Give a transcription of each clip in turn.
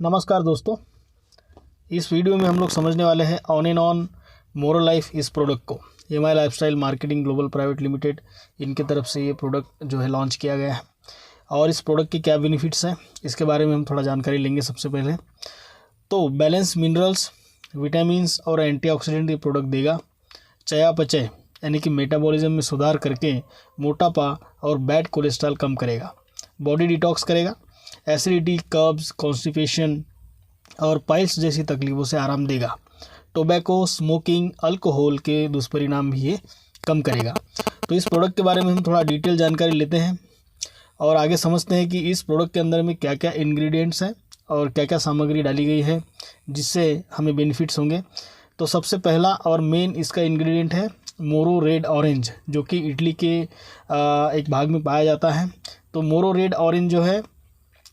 नमस्कार दोस्तों, इस वीडियो में हम लोग समझने वाले हैं ऑन एंड ऑन मोरो लाइफ इस प्रोडक्ट को। MI lifestyle marketing global private limited इनके तरफ से ये प्रोडक्ट जो है लॉन्च किया गया है और इस प्रोडक्ट के क्या बेनिफिट्स हैं इसके बारे में हम थोड़ा जानकारी लेंगे। सबसे पहले तो बैलेंस मिनरल्स, विटामिन्स और एंटीऑक्सीडेंट ये प्रोडक्ट देगा। चयापचय यानी कि मेटाबॉलिज्म में सुधार करके मोटापा और बैड कोलेस्ट्रॉल कम करेगा। बॉडी डिटॉक्स करेगा। एसिडिटी, कब्ज, कॉन्स्टिपेशन और पाइल्स जैसी तकलीफ़ों से आराम देगा। टोबैको, स्मोकिंग, अल्कोहल के दुष्परिणाम भी ये कम करेगा। तो इस प्रोडक्ट के बारे में हम थोड़ा डिटेल जानकारी लेते हैं और आगे समझते हैं कि इस प्रोडक्ट के अंदर में क्या क्या इंग्रेडिएंट्स हैं और क्या क्या सामग्री डाली गई है जिससे हमें बेनिफिट्स होंगे। तो सबसे पहला और मेन इसका इंग्रेडिएंट है मोरो रेड ऑरेंज, जो कि इटली के एक भाग में पाया जाता है। तो मोरो रेड ऑरेंज जो है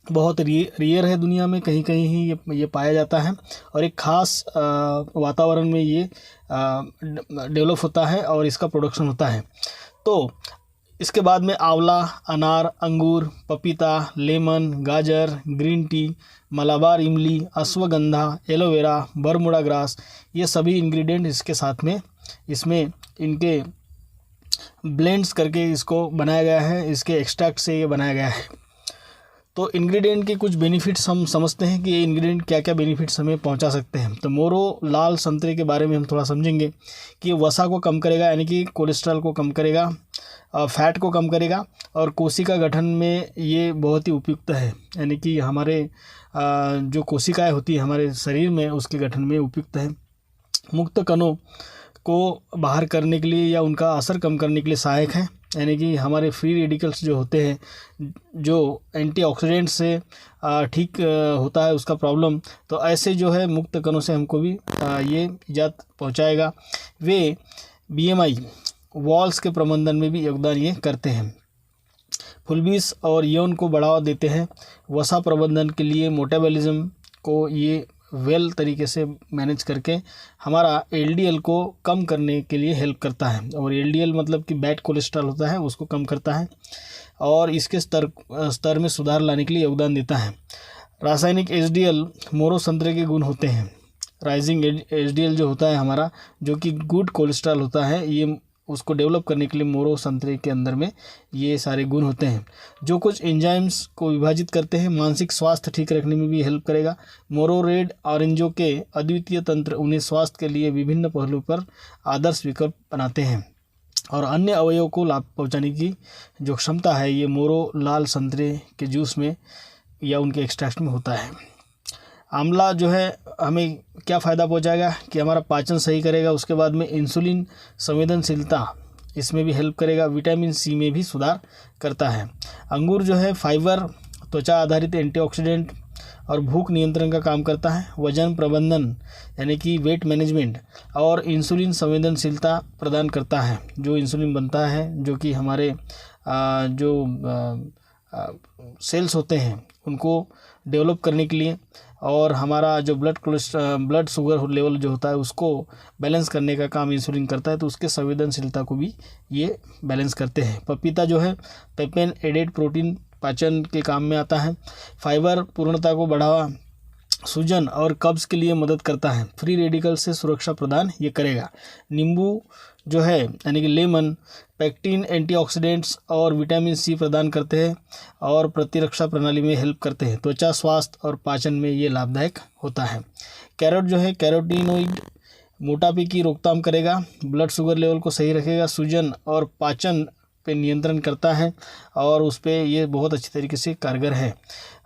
बहुत रेयर है, दुनिया में कहीं कहीं ही ये पाया जाता है और एक ख़ास वातावरण में ये डेवलप होता है और इसका प्रोडक्शन होता है। तो इसके बाद में आंवला, अनार, अंगूर, पपीता, लेमन, गाजर, ग्रीन टी, मलाबार इमली, अश्वगंधा, एलोवेरा, बरमूडा ग्रास, ये सभी इंग्रेडिएंट इसके साथ में इसमें इनके ब्लेंड्स करके इसको बनाया गया है। इसके एक्सट्रैक्ट से ये बनाया गया है। तो इंग्रेडिएंट के कुछ बेनिफिट्स हम समझते हैं कि ये इंग्रेडिएंट क्या क्या बेनिफिट्स हमें पहुंचा सकते हैं। तो मोरो लाल संतरे के बारे में हम थोड़ा समझेंगे कि ये वसा को कम करेगा, यानी कि कोलेस्ट्रॉल को कम करेगा, फैट को कम करेगा और कोशिका गठन में ये बहुत ही उपयुक्त है। यानी कि हमारे जो कोशिकाएं होती है हमारे शरीर में उसके गठन में उपयुक्त है। मुक्त कणों को बाहर करने के लिए या उनका असर कम करने के लिए सहायक है। यानी कि हमारे फ्री रेडिकल्स जो होते हैं, जो एंटीऑक्सीडेंट से ठीक होता है उसका प्रॉब्लम, तो ऐसे जो है मुक्त कणों से हमको भी ये इजात पहुंचाएगा। वे बीएमआई वॉल्स के प्रबंधन में भी योगदान ये करते हैं। फुलबिस और यौन को बढ़ावा देते हैं। वसा प्रबंधन के लिए मेटाबॉलिज्म को ये वेल तरीके से मैनेज करके हमारा एलडीएल को कम करने के लिए हेल्प करता है। और एलडीएल मतलब कि बैड कोलेस्ट्रॉल होता है, उसको कम करता है और इसके स्तर में सुधार लाने के लिए योगदान देता है। रासायनिक एचडीएल मोरो संतरे के गुण होते हैं। राइजिंग एचडीएल जो होता है हमारा, जो कि गुड कोलेस्ट्रॉल होता है, ये उसको डेवलप करने के लिए मोरो संतरे के अंदर में ये सारे गुण होते हैं, जो कुछ एंजाइम्स को विभाजित करते हैं। मानसिक स्वास्थ्य ठीक रखने में भी हेल्प करेगा। मोरो रेड ऑरेंजो के अद्वितीय तंत्र उन्हें स्वास्थ्य के लिए विभिन्न पहलुओं पर आदर्श विकल्प बनाते हैं और अन्य अवयवों को लाभ पहुंचाने की जो क्षमता है ये मोरो लाल संतरे के जूस में या उनके एक्सट्रैक्ट में होता है। आंवला जो है हमें क्या फ़ायदा पहुंचाएगा कि हमारा पाचन सही करेगा। उसके बाद में इंसुलिन संवेदनशीलता इसमें भी हेल्प करेगा। विटामिन सी में भी सुधार करता है। अंगूर जो है फाइबर, त्वचा आधारित एंटीऑक्सीडेंट और भूख नियंत्रण का काम करता है। वजन प्रबंधन यानी कि वेट मैनेजमेंट और इंसुलिन संवेदनशीलता प्रदान करता है। जो इंसुलिन बनता है, जो कि हमारे सेल्स होते हैं उनको डेवलप करने के लिए और हमारा जो ब्लड शुगर लेवल जो होता है उसको बैलेंस करने का काम इंसुलिन करता है। तो उसके संवेदनशीलता को भी ये बैलेंस करते हैं। पपीता जो है पेपेन एडेड प्रोटीन पाचन के काम में आता है। फाइबर पूर्णता को बढ़ावा, सूजन और कब्ज के लिए मदद करता है। फ्री रेडिकल से सुरक्षा प्रदान ये करेगा। नींबू जो है यानी कि लेमन पैक्टिन, एंटीऑक्सीडेंट्स और विटामिन सी प्रदान करते हैं और प्रतिरक्षा प्रणाली में हेल्प करते हैं। त्वचा स्वास्थ्य और पाचन में ये लाभदायक होता है। कैरोट जो है कैरोटीनोइड मोटापे की रोकथाम करेगा, ब्लड शुगर लेवल को सही रखेगा, सूजन और पाचन पे नियंत्रण करता है और उस पर ये बहुत अच्छी तरीके से कारगर है।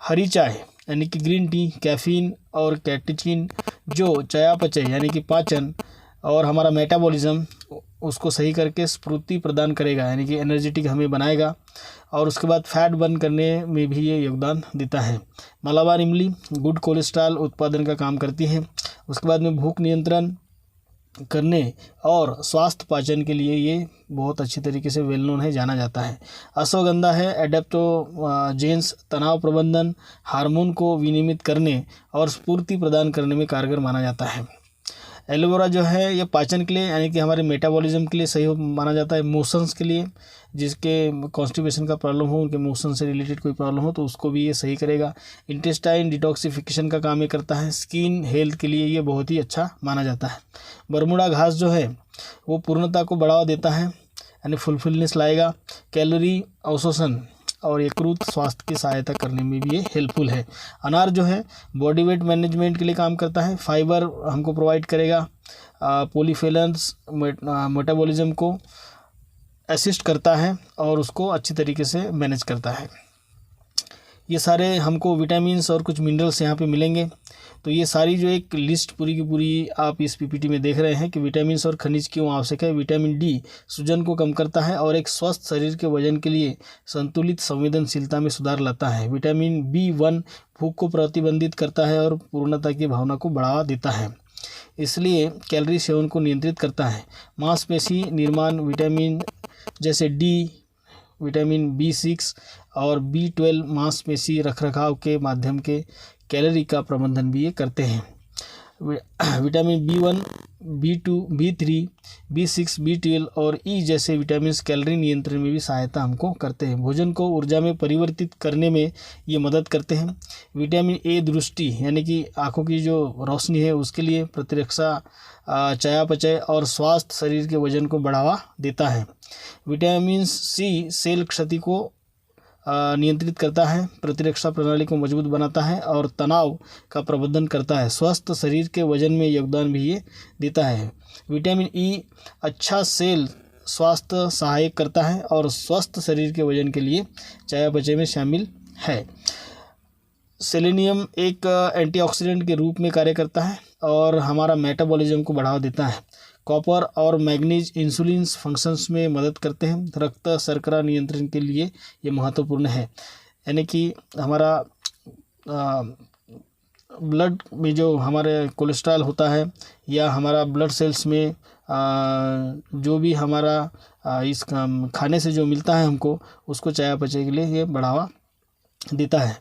हरी चाय यानी कि ग्रीन टी कैफीन और कैटेचिन जो चयापचय यानी कि पाचन और हमारा मेटाबॉलिज्म उसको सही करके स्फूर्ति प्रदान करेगा, यानी कि एनर्जेटिक हमें बनाएगा और उसके बाद फैट बर्न करने में भी ये योगदान देता है। मलाबार इमली गुड कोलेस्ट्रॉल उत्पादन का काम करती है। उसके बाद में भूख नियंत्रण करने और स्वास्थ्य पाचन के लिए ये बहुत अच्छी तरीके से वेल नोन है, जाना जाता है। अश्वगंधा है एडेप्टोजेंस तनाव प्रबंधन, हार्मोन को विनियमित करने और स्फूर्ति प्रदान करने में कारगर माना जाता है। एलोवेरा जो है ये पाचन के लिए यानी कि हमारे मेटाबॉलिज्म के लिए सही माना जाता है। मोशंस के लिए, जिसके कॉन्स्टिपेशन का प्रॉब्लम हो, उनके मोशन से रिलेटेड कोई प्रॉब्लम हो तो उसको भी ये सही करेगा। इंटेस्टाइन डिटॉक्सिफिकेशन का काम ये करता है। स्किन हेल्थ के लिए ये बहुत ही अच्छा माना जाता है। बरमूडा घास जो है वो पूर्णता को बढ़ावा देता है यानी फुलफिलनेस लाएगा। कैलोरी अवशोषण और यकृत स्वास्थ्य की सहायता करने में भी ये हेल्पफुल है। अनार जो है बॉडी वेट मैनेजमेंट के लिए काम करता है। फाइबर हमको प्रोवाइड करेगा। पॉलीफेनल्स मेटाबॉलिज्म को असिस्ट करता है और उसको अच्छी तरीके से मैनेज करता है। ये सारे हमको विटामिन्स और कुछ मिनरल्स यहाँ पे मिलेंगे। तो ये सारी जो एक लिस्ट पूरी की पूरी आप इस पीपीटी में देख रहे हैं कि विटामिन्स और खनिज क्यों आवश्यक है। विटामिन डी सूजन को कम करता है और एक स्वस्थ शरीर के वजन के लिए संतुलित संवेदनशीलता में सुधार लाता है। विटामिन B1 भूख को प्रतिबंधित करता है और पूर्णता की भावना को बढ़ावा देता है, इसलिए कैलोरी सेवन को नियंत्रित करता है। मांसपेशी निर्माण विटामिन जैसे डी, विटामिन B6 और B12 मांसपेशी रखरखाव के माध्यम के कैलोरी का प्रबंधन भी ये करते हैं। Vitamin B1, B2, B3, B6, B12 और E जैसे विटामिन कैलोरी नियंत्रण में भी सहायता हमको करते हैं। भोजन को ऊर्जा में परिवर्तित करने में ये मदद करते हैं। विटामिन ए दृष्टि यानी कि आँखों की जो रोशनी है उसके लिए, प्रतिरक्षा, चयापचय और स्वास्थ्य शरीर के वजन को बढ़ावा देता है। विटामिन सी सेल क्षति को नियंत्रित करता है, प्रतिरक्षा प्रणाली को मजबूत बनाता है और तनाव का प्रबंधन करता है। स्वस्थ शरीर के वजन में योगदान भी ये देता है। विटामिन ई अच्छा सेल स्वास्थ्य सहायक करता है और स्वस्थ शरीर के वजन के लिए चयापचय में शामिल है। सेलेनियम एक एंटीऑक्सीडेंट के रूप में कार्य करता है और हमारा मेटाबॉलिज्म को बढ़ावा देता है। कॉपर और मैग्नीज इंसुलिन फंक्शंस में मदद करते हैं। रक्त शर्करा नियंत्रण के लिए ये महत्वपूर्ण है, यानी कि हमारा ब्लड में जो हमारे कोलेस्ट्रॉल होता है या हमारा ब्लड सेल्स में जो भी हमारा इस खाने से जो मिलता है हमको, उसको चयापचय के लिए ये बढ़ावा देता है।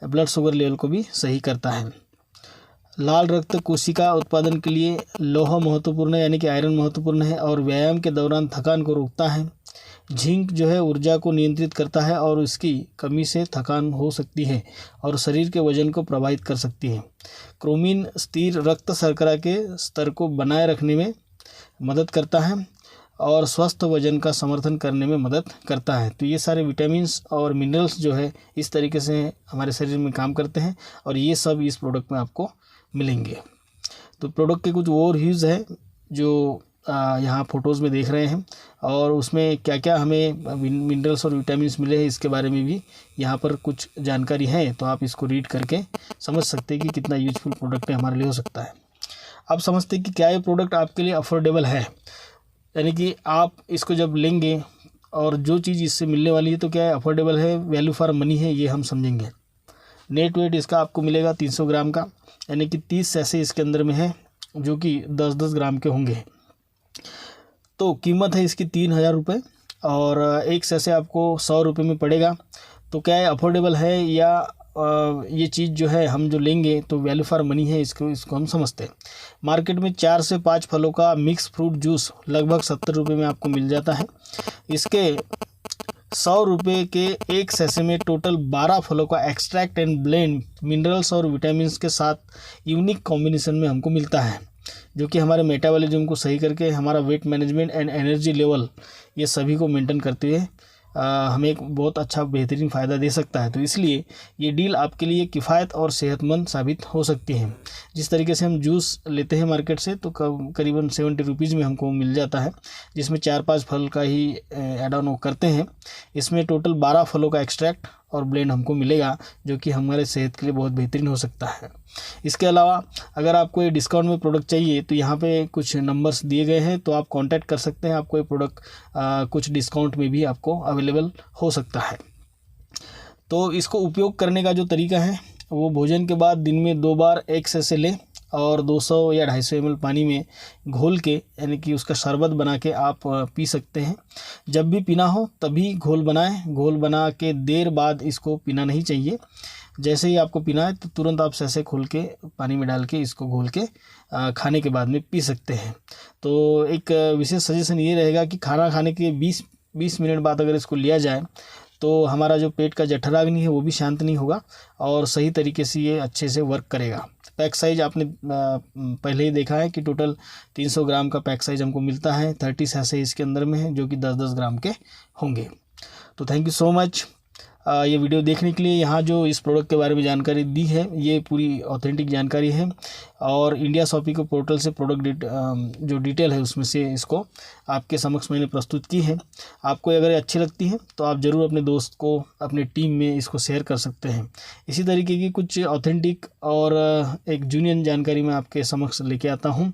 ब्लड शुगर लेवल को भी सही करता है। लाल रक्त कोशिका उत्पादन के लिए लोहा महत्वपूर्ण है, यानी कि आयरन महत्वपूर्ण है और व्यायाम के दौरान थकान को रोकता है। जिंक जो है ऊर्जा को नियंत्रित करता है और इसकी कमी से थकान हो सकती है और शरीर के वजन को प्रभावित कर सकती है। क्रोमिन स्थिर रक्त शर्करा के स्तर को बनाए रखने में मदद करता है और स्वस्थ वजन का समर्थन करने में मदद करता है। तो ये सारे विटामिन्स और मिनरल्स जो है इस तरीके से हमारे शरीर में काम करते हैं और ये सब इस प्रोडक्ट में आपको मिलेंगे। तो प्रोडक्ट के कुछ और यूज़ है जो यहाँ फ़ोटोज़ में देख रहे हैं और उसमें क्या क्या हमें मिनरल्स और विटामिन्स मिले हैं इसके बारे में भी यहाँ पर कुछ जानकारी है, तो आप इसको रीड करके समझ सकते हैं कि कितना यूजफुल प्रोडक्ट हमारे लिए हो सकता है। आप समझते हैं कि क्या ये प्रोडक्ट आपके लिए अफोर्डेबल है, यानी कि आप इसको जब लेंगे और जो चीज़ इससे मिलने वाली है तो क्या है अफोर्डेबल है, वैल्यू फॉर मनी है, ये हम समझेंगे। नेट वेट इसका आपको मिलेगा 300 ग्राम का, यानी कि 30 सैसे इसके अंदर में है जो कि 10-10 ग्राम के होंगे। तो कीमत है इसकी 3000 रुपये और एक सैसे आपको 100 रुपये में पड़ेगा। तो क्या है अफोर्डेबल है या ये चीज़ जो है हम जो लेंगे तो वैल्यू फॉर मनी है, इसको हम समझते हैं। मार्केट में 4 से 5 फलों का मिक्स फ्रूट जूस लगभग 70 रुपये में आपको मिल जाता है। इसके 100 रुपये के एक सैसे में टोटल 12 फलों का एक्सट्रैक्ट एंड ब्लेंड मिनरल्स और विटामिन्स के साथ यूनिक कॉम्बिनेशन में हमको मिलता है, जो कि हमारे मेटाबॉलिज्म को सही करके हमारा weight management and energy level ये सभी को मेंटेन करते हुए हमें एक बहुत अच्छा बेहतरीन फ़ायदा दे सकता है। तो इसलिए ये डील आपके लिए किफ़ायत और सेहतमंद साबित हो सकती है। जिस तरीके से हम जूस लेते हैं मार्केट से तो करीबन 70 रुपीज़ में हमको मिल जाता है, जिसमें 4-5 फल का ही एड ऑन करते हैं। इसमें टोटल 12 फलों का एक्सट्रैक्ट और ब्लेंड हमको मिलेगा, जो कि हमारे सेहत के लिए बहुत बेहतरीन हो सकता है। इसके अलावा अगर आपको ये डिस्काउंट में प्रोडक्ट चाहिए तो यहाँ पे कुछ नंबर्स दिए गए हैं, तो आप कांटेक्ट कर सकते हैं। आपको ये प्रोडक्ट कुछ डिस्काउंट में भी आपको अवेलेबल हो सकता है। तो इसको उपयोग करने का जो तरीका है वो भोजन के बाद दिन में 2 बार एक सैसे लें और 200 या 250 ml पानी में घोल के यानी कि उसका शरबत बना के आप पी सकते हैं। जब भी पीना हो तभी घोल बनाएं। घोल बना के देर बाद इसको पीना नहीं चाहिए। जैसे ही आपको पीना है तो तुरंत आप ऐसे खोल के पानी में डाल के इसको घोल के खाने के बाद में पी सकते हैं। तो एक विशेष सजेशन ये रहेगा कि खाना खाने के 20 मिनट बाद अगर इसको लिया जाए तो हमारा जो पेट का जठराग्नि है वो भी शांत नहीं होगा और सही तरीके से ये अच्छे से वर्क करेगा। पैक साइज़ आपने पहले ही देखा है कि टोटल 300 ग्राम का पैक साइज़ हमको मिलता है। 30 सैशे इसके अंदर में है जो कि 10-10 ग्राम के होंगे। तो थैंक यू सो मच ये वीडियो देखने के लिए। यहाँ जो इस प्रोडक्ट के बारे में जानकारी दी है ये पूरी ऑथेंटिक जानकारी है और इंडिया शॉपी के पोर्टल से प्रोडक्ट जो डिटेल है उसमें से इसको आपके समक्ष मैंने प्रस्तुत की है। आपको अगर अच्छी लगती है तो आप ज़रूर अपने दोस्त को, अपने टीम में इसको शेयर कर सकते हैं। इसी तरीके की कुछ ऑथेंटिक और एक जूनियर जानकारी मैं आपके समक्ष लेके आता हूँ।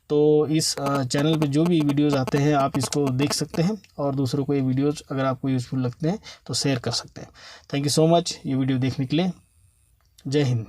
तो इस चैनल पे जो भी वीडियोज़ आते हैं आप इसको देख सकते हैं और दूसरों को ये वीडियोज़ अगर आपको यूज़फुल लगते हैं तो शेयर कर सकते हैं। थैंक यू सो मच ये वीडियो देखने के लिए। जय हिंद।